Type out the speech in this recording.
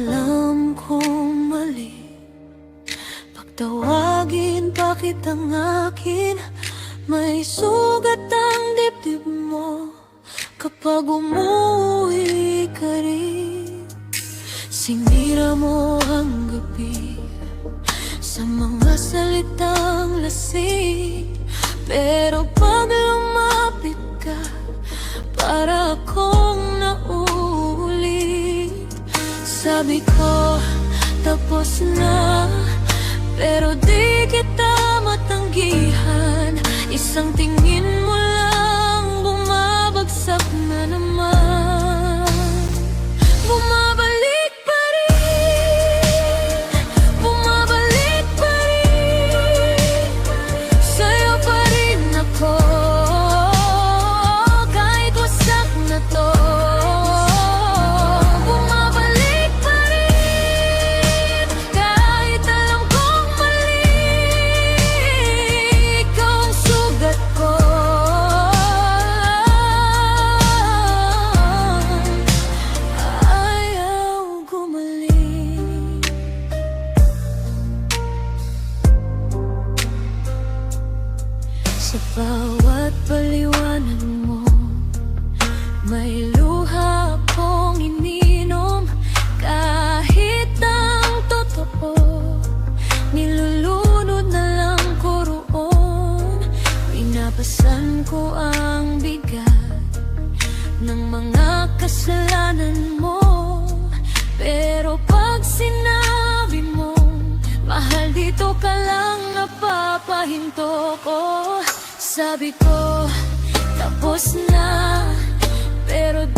Alam kong mali pagtawagin pa kitang akin. May sugat ang dibdib mo kapag umuwi ka rin. Sinira mo ang gabi sa mga salitang lasing, pero pag lumapit ka, para akong nauulit. Sabi ko, tapos na, pero di kita matanggihan. Isang tingin mo lang, bumabagsak na naman. Bumabalik pa rin, bumabalik pa rin. Sa'yo pa rin ako, kahit wasak na to. Bumabalik pa rin, kahit alam kong mali. Ikaw ang sugat ko. Ayaw gumaling. Sa bawat paliwanag mo, may luha akong ininom. Kahit ang totoo, nilulunod na lang ko roon. Pinapasan ko ang bigat ng mga kasalanan mo, pero pag sinabi mong mahal, dito ka lang, napapahinto ko. Sabi ko, tapos na, pero